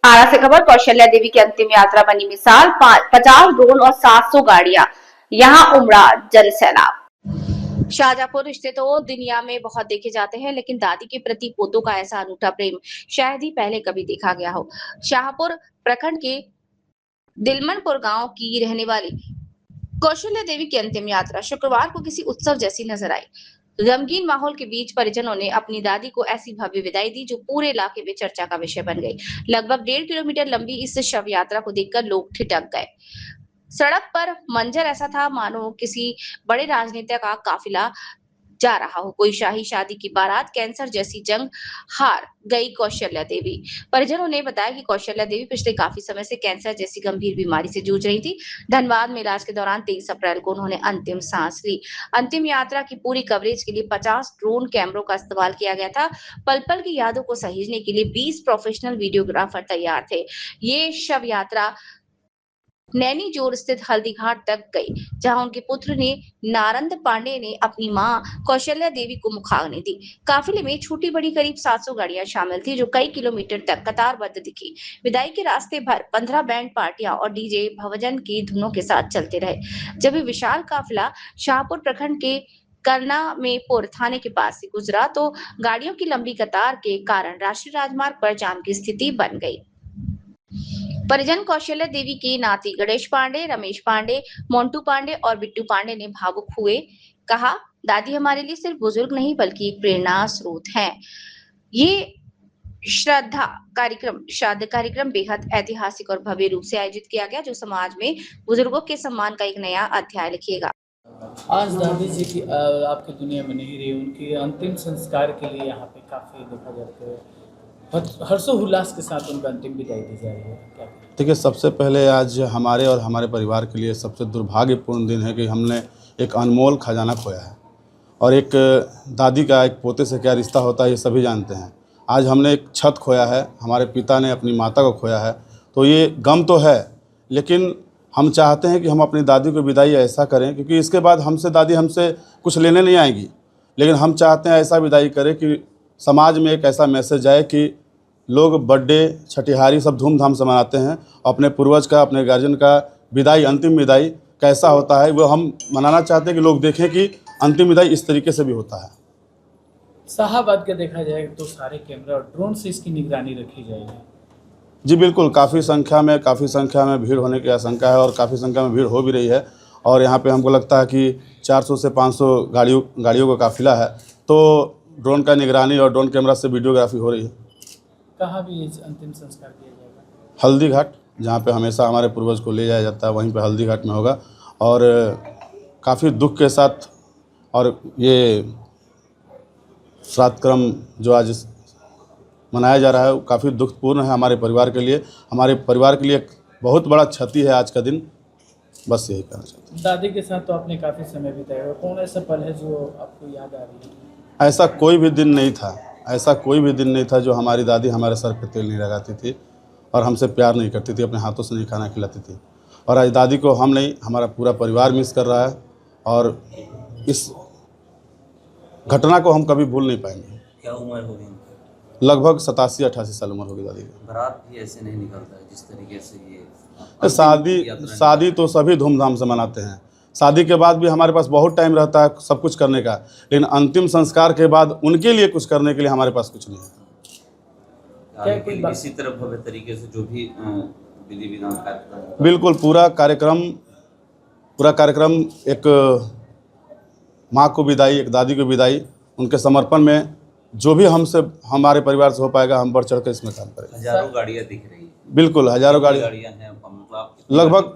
आरा से खबर। कौशल्या देवी की अंतिम यात्रा बनी मिसाल। 50 ड्रोन और 700 गाड़ियां, यहां उमड़ा जन सैलाब। शाहजहांपुर रिश्ते तो दुनिया में बहुत देखे जाते हैं, लेकिन दादी के प्रति पोतों का ऐसा अनूठा प्रेम शायद ही पहले कभी देखा गया हो। शाहपुर प्रखंड के दिलमनपुर गांव की रहने वाली कौशल्या देवी की अंतिम यात्रा शुक्रवार को किसी उत्सव जैसी नजर आई। गमगीन माहौल के बीच परिजनों ने अपनी दादी को ऐसी भव्य विदाई दी जो पूरे इलाके में चर्चा का विषय बन गई। लगभग 1.5 किलोमीटर लंबी इस शव यात्रा को देखकर लोग ठिठक गए। सड़क पर मंजर ऐसा था मानो किसी बड़े राजनेता का काफिला जा रहा हो। कोई शाही शादी की बारात, कैंसर जैसी जंग हार गई कौशल्या देवी। परिजनों ने बताया कि कौशल्या देवी पिछले काफी समय से कैंसर जैसी गंभीर बीमारी से जूझ रही थी। धनबाद में इलाज के दौरान 23 अप्रैल को उन्होंने अंतिम सांस ली। अंतिम यात्रा की पूरी कवरेज के लिए 50 ड्रोन कैमरों का इस्तेमाल किया गया था। पल पल की यादों को सहेजने के लिए 20 प्रोफेशनल वीडियोग्राफर तैयार थे। ये शव यात्रा नैनी जोर स्थित हल्दी घाट तक गई, जहां उनके पुत्र ने नारंद पांडे ने अपनी मां कौशल्या देवी को मुखाग्नि दी। काफिले में छोटी बड़ी करीब 700 गाड़ियां शामिल थी, जो कई किलोमीटर तक कतारबद्ध दिखी। विदाई के रास्ते भर 15 बैंड पार्टियां और डीजे भवजन की धुनों के साथ चलते रहे। जब ये विशाल काफिला शाहपुर प्रखंड के करनामेपुर थाने के पास से गुजरा, तो गाड़ियों की लंबी कतार के कारण राष्ट्रीय राजमार्ग पर जाम की स्थिति बन गई। परिजन कौशल्या देवी के नाती गणेश पांडे, रमेश पांडे, मोंटू पांडे और बिट्टू पांडे ने भावुक हुए कहा, दादी हमारे लिए सिर्फ बुजुर्ग नहीं बल्कि एक प्रेरणा स्रोत हैं। ये श्राद्ध कार्यक्रम बेहद ऐतिहासिक और भव्य रूप से आयोजित किया गया, जो समाज में बुजुर्गों के सम्मान का एक नया अध्याय लिखेगा। आज दादी जी की आपकी दुनिया में नहीं रही, उनके अंतिम संस्कार के लिए यहाँ पे काफ़ी देखा जाता है हर्षोल्लास के साथ उनका अंतिम विदाई दी जा रही है। क्या देखिए, सबसे पहले आज हमारे और हमारे परिवार के लिए सबसे दुर्भाग्यपूर्ण दिन है कि हमने एक अनमोल खजाना खोया है। और एक दादी का एक पोते से क्या रिश्ता होता है ये सभी जानते हैं। आज हमने एक छत खोया है, हमारे पिता ने अपनी माता को खोया है, तो ये गम तो है, लेकिन हम चाहते हैं कि हम अपनी दादी को विदाई ऐसा करें, क्योंकि इसके बाद दादी हमसे कुछ लेने नहीं आएंगी, लेकिन हम चाहते हैं ऐसा विदाई करें कि समाज में एक ऐसा मैसेज जाए कि लोग बर्थडे, छठिहारी सब धूमधाम से मनाते हैं। अपने पूर्वज का, अपने गार्जियन का विदाई, अंतिम विदाई कैसा होता है वो हम मनाना चाहते हैं कि लोग देखें कि अंतिम विदाई इस तरीके से भी होता है। शाहाबाद का देखा जाए तो सारे कैमरा और ड्रोन से इसकी निगरानी रखी जाएगी। जी बिल्कुल, काफ़ी संख्या में भीड़ होने की आशंका है और काफ़ी संख्या में भीड़ हो भी रही है। और यहाँ पे हमको लगता है कि 400 से 500 गाड़ियों का काफिला है, तो ड्रोन का निगरानी और ड्रोन कैमरा से वीडियोग्राफी हो रही है। कहाँ भी अंतिम संस्कार किया जाएगा? हल्दी घाट, जहाँ पे हमेशा हमारे पूर्वज को ले जाया जाता है, वहीं पे हल्दी घाट में होगा। और काफ़ी दुख के साथ और ये श्राद्ध क्रम जो आज मनाया जा रहा है वो काफ़ी दुखपूर्ण है हमारे परिवार के लिए। हमारे परिवार के लिए एक बहुत बड़ा क्षति है आज का दिन। बस यही कहना चाहते हैं। दादी के साथ तो आपने काफ़ी समय बिताया, कौन ऐसा पल है जो आपको याद आ रही है? ऐसा कोई भी दिन नहीं था जो हमारी दादी हमारे सर पे तेल नहीं लगाती थी और हमसे प्यार नहीं करती थी, अपने हाथों से नहीं खाना खिलाती थी। और आज दादी को हम नहीं, हमारा पूरा परिवार मिस कर रहा है और इस घटना को हम कभी भूल नहीं पाएंगे। क्या उम्र होगी? लगभग 87-88 साल उम्र होगी दादी की। बारात भी ऐसे नहीं निकलता है जिस तरीके से ये शादी तो सभी धूमधाम से मनाते हैं। शादी के बाद भी हमारे पास बहुत टाइम रहता है सब कुछ करने का, लेकिन अंतिम संस्कार के बाद उनके लिए कुछ करने के लिए हमारे पास कुछ नहीं है। इसी तरह भव्य तरीके से जो भी विधि विधान कार्यक्रम, बिल्कुल पूरा कार्यक्रम एक माँ को विदाई, एक दादी को विदाई, उनके समर्पण में जो भी हमसे हमारे परिवार से हो पाएगा हम बढ़ चढ़ कर इसमें काम करेंगे। हजारों गाड़ियाँ दिख रही है। बिल्कुल, हजारों गाड़ियाँ हैं,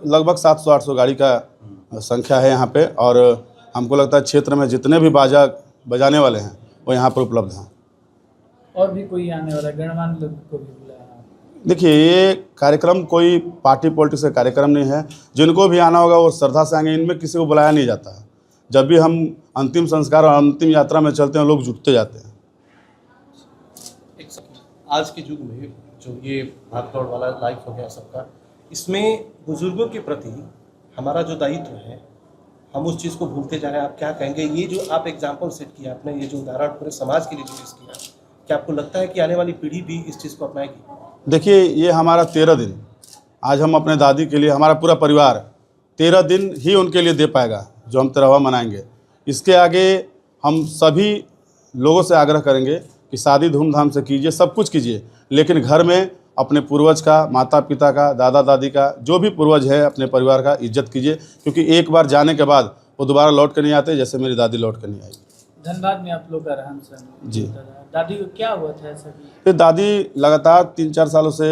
लगभग 700-800 गाड़ी का संख्या है यहाँ पे। और हमको लगता है क्षेत्र में जितने भी बाजा बजाने वाले हैं वो यहाँ पर उपलब्ध हैं। और भी कोई आने वाला गणमान्य लोग को भी बुलाया? देखिए, ये कार्यक्रम कोई पार्टी पॉलिटिक्स का कार्यक्रम नहीं है। जिनको भी आना होगा वो श्रद्धा से आएंगे, इनमें किसी को बुलाया नहीं जाता है। जब भी हम अंतिम संस्कार और अंतिम यात्रा में चलते हैं लोग जुटते जाते हैं। आज के युग में जो ये भागदौड़ वाला लाइफ हो गया सबका, इसमें बुजुर्गों के प्रति हमारा जो दायित्व है हम उस चीज़ को भूलते जा रहे हैं। आप क्या कहेंगे? ये जो आप एग्जाम्पल सेट किया आपने, ये जो उदाहरण पूरे समाज के लिए जो पेश किया, क्या आपको लगता है कि आने वाली पीढ़ी भी इस चीज़ को अपनाएगी? देखिए, ये हमारा 13 दिन, आज हम अपने दादी के लिए, हमारा पूरा परिवार 13 दिन ही उनके लिए दे पाएगा जो हम तेरहवा मनाएंगे। इसके आगे हम सभी लोगों से आग्रह करेंगे कि शादी धूमधाम से कीजिए, सब कुछ कीजिए, लेकिन घर में अपने पूर्वज का, माता पिता का, दादा दादी का, जो भी पूर्वज है अपने परिवार का इज्जत कीजिए, क्योंकि एक बार जाने के बाद वो दोबारा लौट कर नहीं आते, जैसे मेरी दादी लौट कर नहीं आई। धनबाद में आप लोग का रहन सहन जी। दादी को क्या हुआ था ऐसा कि फिर दादी लगातार 3-4 सालों से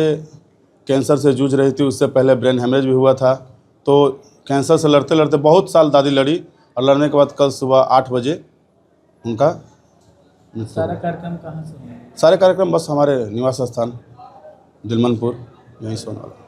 कैंसर से जूझ रही थी। उससे पहले ब्रेन हेमरेज भी हुआ था। तो कैंसर से लड़ते लड़ते बहुत साल दादी लड़ी, और लड़ने के बाद कल सुबह 8 बजे उनका सारा कार्यक्रम कहाँ से हुआ? सारे कार्यक्रम बस हमारे निवास स्थान दिलमनपुर, यहीं से होने वाला।